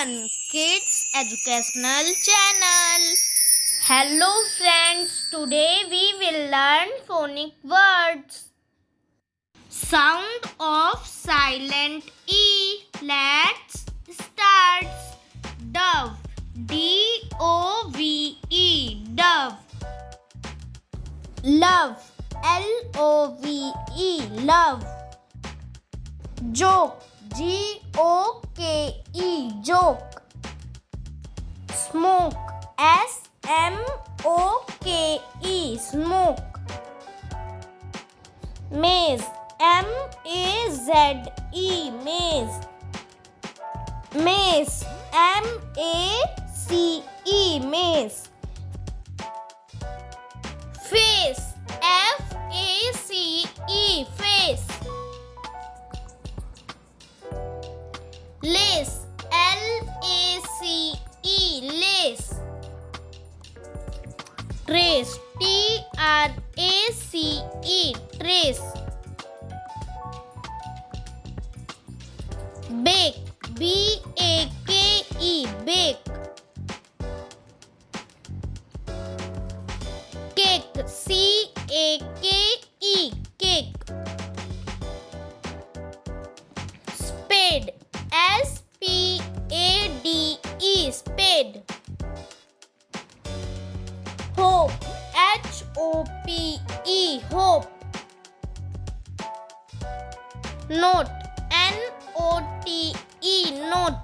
Fun Kids Educational Channel. Hello friends, today we will learn phonic words. Sound of silent E. Let's start. Dove, D-O-V-E, dove. Love, L-O-V-E, love. Joke, G-O-K-E, joke. Smoke, S-M-O-K-E, smoke. Maze, M-A-Z-E, maze. Mace, M-A-C-E, mace. Face, F-A-C-E, face. Lace, L-A-C-E, lace. Trace, T-R-A-C-E, trace. Bake, B-A-K-E, bake. Cake, C-A-K-E, cake. Spade, S-P-A-D-E, spade. Hope, H-O-P-E, hope. Note, N-O-T-E, note.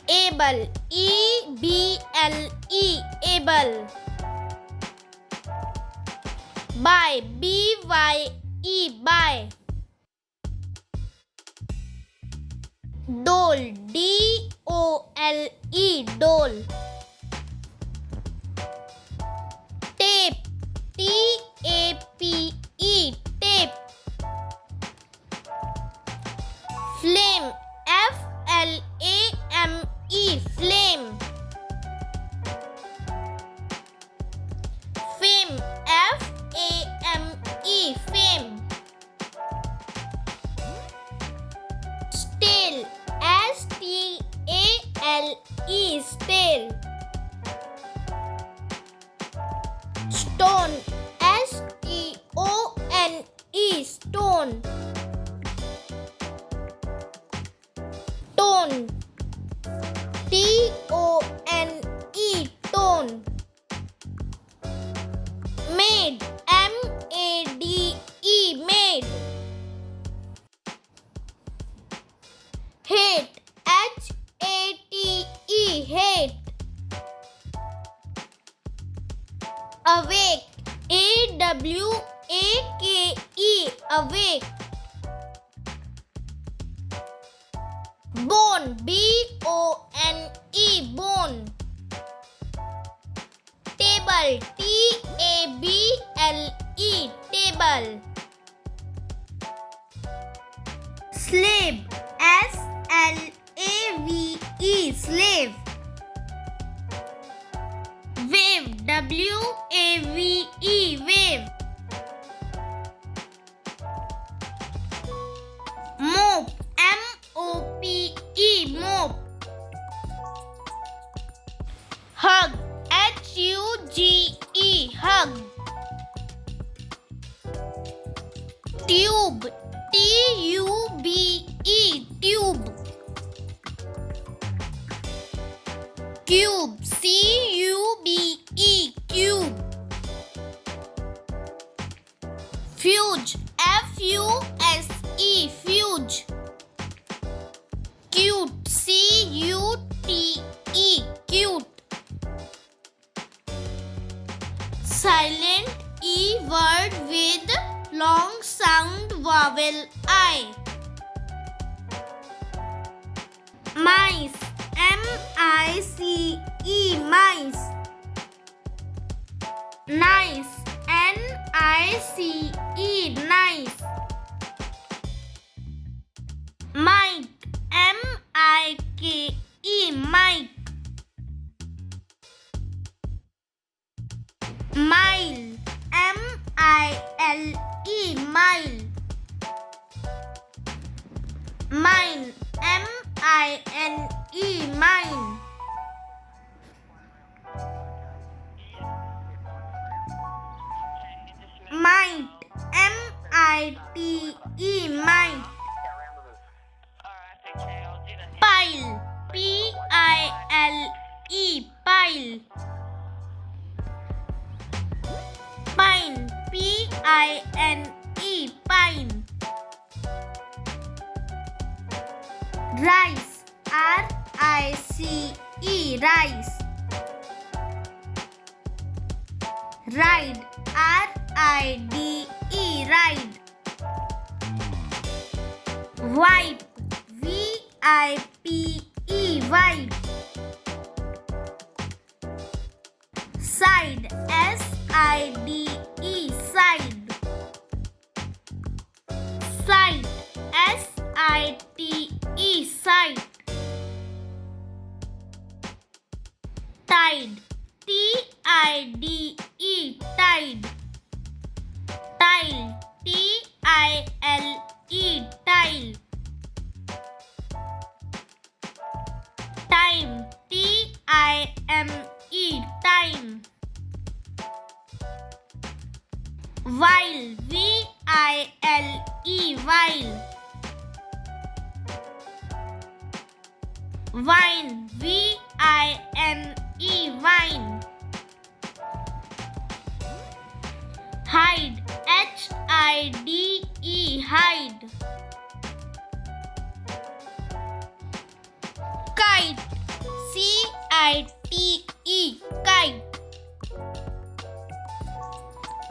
Able, E-B-L-E, able. Buy, B-Y-E, buy. Dole, D-O-L-E, dole. Tape, T-A-P-E, tape. Flame, F-L-A-M-E, flame. Fame, F-A-M-E, fame. Stale, S-T-A-L-E, stale. Stone, S-T-O-N-E, stone. Tone, T-O-N-E, tone. Maid, M-A-D-E, maid. Hate, H-A-T-E, hate. Awake, A-W-A-K-E, awake. Bone, B-O-N-E, bone. Table, T-A-B-L-E, table. Slave, S-L-A-V-E, slave. Wave, W-A-V-E, wave. Mope, M-O-P-E, mope. Hug, H-U-G-E, hug. Tube, T-U-B-E, tube. Cube, C-U-B-E, cube. Fuge, F-U-S-E, fuge. Cute, C-U-T-E, cute. Silent E word with long sound vowel I. Mice, M-I-C-E, mice. Nice, N-I-C-E, nice. Mike, M-I-K-E, Mike. Mile, M-I-L-E, mile. Mine, M-I-N-E, mine. Mite, M-I-T-E, mite. Pile, P-I-L-E, pile. Pine, P-I-N-E, pine. Rice, R-I-C-E, rice. Ride, R-I-D-E, ride. Wipe, V-I-P-E, wipe. Side, S-I-D-E, side. Sight, S-I-T-E, sight. Tide, T-I-D-E, tide. Tile, T-I-L-E, tile. Time, T-I-M-E, time. While, V-I-L-E, while. Wine, V-I-N-E, wine. Hide, H-I-D-E, hide. Kite, C-I-T-E, kite.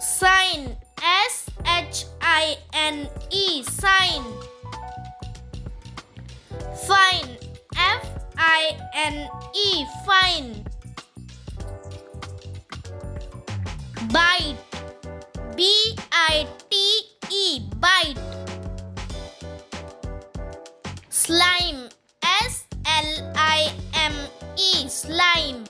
Sign, S-H-I-N-E, sign. Fine, F-I-N-E, fine. Bite, B-I-T-E, bite. Slime, S-L-I-M-E, slime.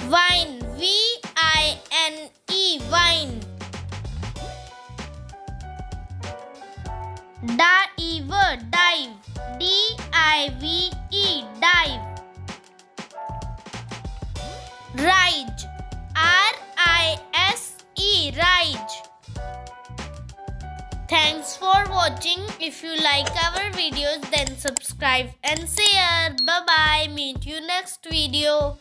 Vine, V-I-N-E, vine. Diver, dive, D-I-V-E, dive. Rise, R-I-S-E, rise. Thanks for watching. If you like our videos, then subscribe and share. Bye bye. Meet you next video.